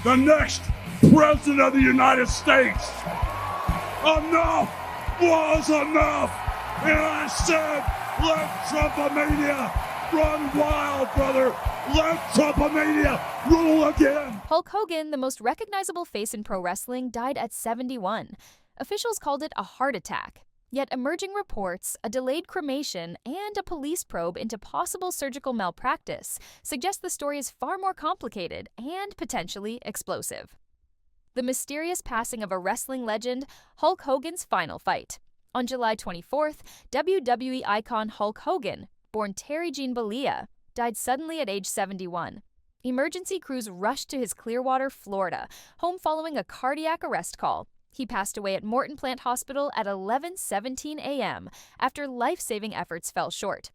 the next President of the United States. Enough was enough. And I said, let Trumpomania run wild, brother. Let Trumpomania rule again. Hulk Hogan, the most recognizable face in pro wrestling, died at 71. Officials called it a heart attack. Yet emerging reports, a delayed cremation, and a police probe into possible surgical malpractice suggest the story is far more complicated and potentially explosive. The mysterious passing of a wrestling legend, Hulk Hogan's final fight. On July 24th, WWE icon Hulk Hogan, born Terry Jean Bollea, died suddenly at age 71. Emergency crews rushed to his Clearwater, Florida, home following a cardiac arrest call. He passed away at Morton Plant Hospital at 11:17 a.m. after life-saving efforts fell short.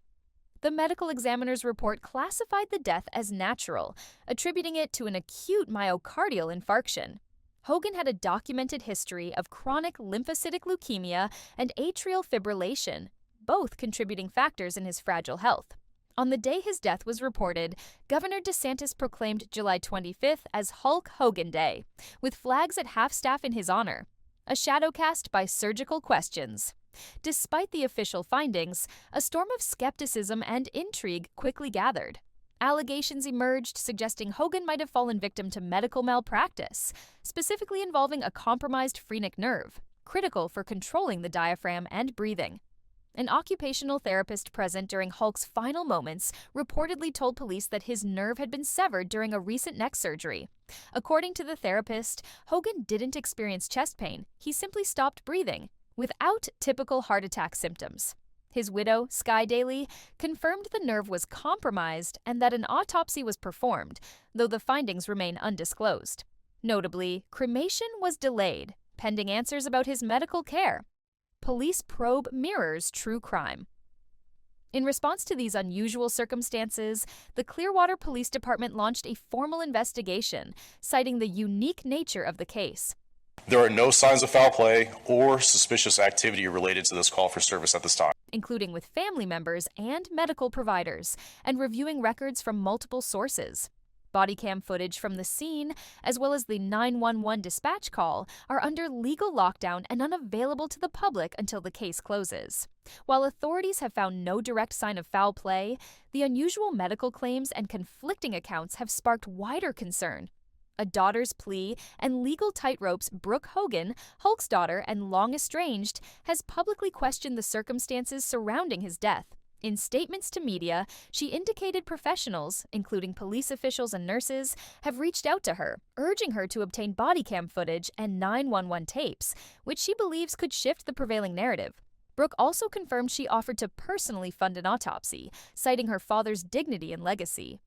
The medical examiner's report classified the death as natural, attributing it to an acute myocardial infarction. Hogan had a documented history of chronic lymphocytic leukemia and atrial fibrillation, both contributing factors in his fragile health. On the day his death was reported, Governor DeSantis proclaimed July 25th as Hulk Hogan Day, with flags at half-staff in his honor, a shadow cast by surgical questions. Despite the official findings, a storm of skepticism and intrigue quickly gathered. Allegations emerged suggesting Hogan might have fallen victim to medical malpractice, specifically involving a compromised phrenic nerve, critical for controlling the diaphragm and breathing. An occupational therapist present during Hulk's final moments reportedly told police that his nerve had been severed during a recent neck surgery. According to the therapist, Hogan didn't experience chest pain, he simply stopped breathing, without typical heart attack symptoms. His widow, Sky Daly, confirmed the nerve was compromised and that an autopsy was performed, though the findings remain undisclosed. Notably, cremation was delayed, pending answers about his medical care. Police probe mirrors true crime. In response to these unusual circumstances, the Clearwater Police Department launched a formal investigation, citing the unique nature of the case. There are no signs of foul play or suspicious activity related to this call for service at this time, including with family members and medical providers, and reviewing records from multiple sources. Bodycam footage from the scene, as well as the 911 dispatch call, are under legal lockdown and unavailable to the public until the case closes. While authorities have found no direct sign of foul play, the unusual medical claims and conflicting accounts have sparked wider concern. A daughter's plea and legal tightropes Brooke Hogan, Hulk's daughter and long estranged, has publicly questioned the circumstances surrounding his death. In statements to media, she indicated professionals, including police officials and nurses, have reached out to her, urging her to obtain bodycam footage and 911 tapes, which she believes could shift the prevailing narrative. Brooke also confirmed she offered to personally fund an autopsy, citing her father's dignity and legacy.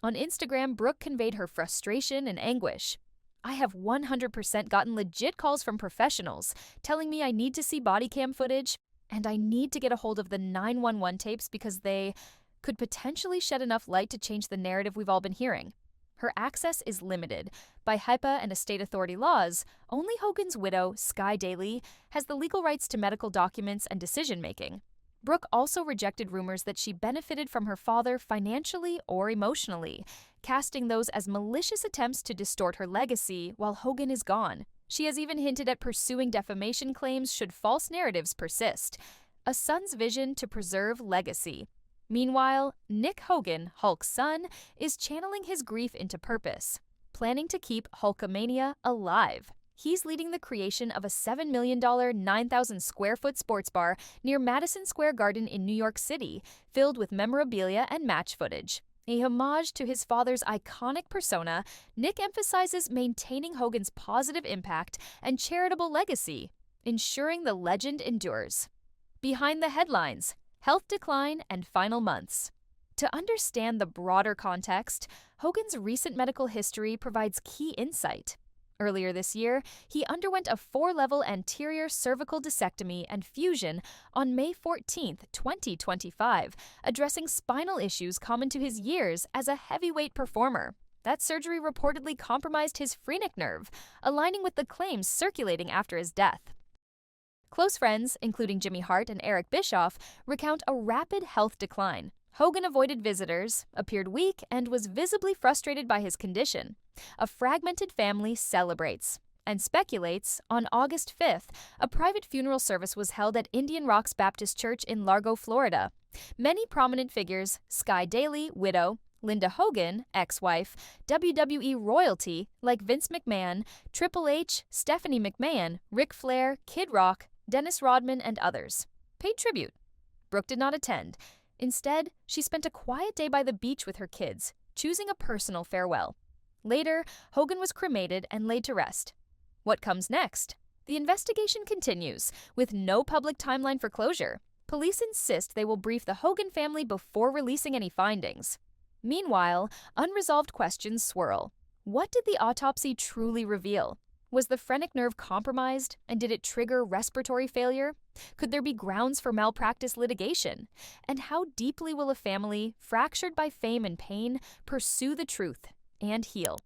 On Instagram, Brooke conveyed her frustration and anguish. "I have 100% gotten legit calls from professionals telling me I need to see bodycam footage, and I need to get a hold of the 911 tapes because they could potentially shed enough light to change the narrative we've all been hearing." Her access is limited. By HIPAA and estate authority laws, only Hogan's widow, Sky Daly, has the legal rights to medical documents and decision-making. Brooke also rejected rumors that she benefited from her father financially or emotionally, casting those as malicious attempts to distort her legacy while Hogan is gone. She has even hinted at pursuing defamation claims should false narratives persist, a son's vision to preserve legacy. Meanwhile, Nick Hogan, Hulk's son, is channeling his grief into purpose, planning to keep Hulkamania alive. He's leading the creation of a $7 million, 9,000-square-foot sports bar near Madison Square Garden in New York City, filled with memorabilia and match footage. A homage to his father's iconic persona, Nick emphasizes maintaining Hogan's positive impact and charitable legacy, ensuring the legend endures. Behind the headlines, health decline and final months. To understand the broader context, Hogan's recent medical history provides key insight. Earlier this year, he underwent a 4-level anterior cervical discectomy and fusion on May 14, 2025, addressing spinal issues common to his years as a heavyweight performer. That surgery reportedly compromised his phrenic nerve, aligning with the claims circulating after his death. Close friends, including Jimmy Hart and Eric Bischoff, recount a rapid health decline. Hogan avoided visitors, appeared weak, and was visibly frustrated by his condition. A fragmented family celebrates and speculates. On August 5th, a private funeral service was held at Indian Rocks Baptist Church in Largo, Florida. Many prominent figures, Sky Daly, widow, Linda Hogan, ex-wife, WWE royalty like Vince McMahon, Triple H, Stephanie McMahon, Ric Flair, Kid Rock, Dennis Rodman, and others paid tribute. Brooke did not attend. Instead, she spent a quiet day by the beach with her kids, choosing a personal farewell. Later, Hogan was cremated and laid to rest. What comes next? The investigation continues, with no public timeline for closure. Police insist they will brief the Hogan family before releasing any findings. Meanwhile, unresolved questions swirl. What did the autopsy truly reveal? Was the phrenic nerve compromised, and did it trigger respiratory failure? Could there be grounds for malpractice litigation? And how deeply will a family, fractured by fame and pain, pursue the truth and heal?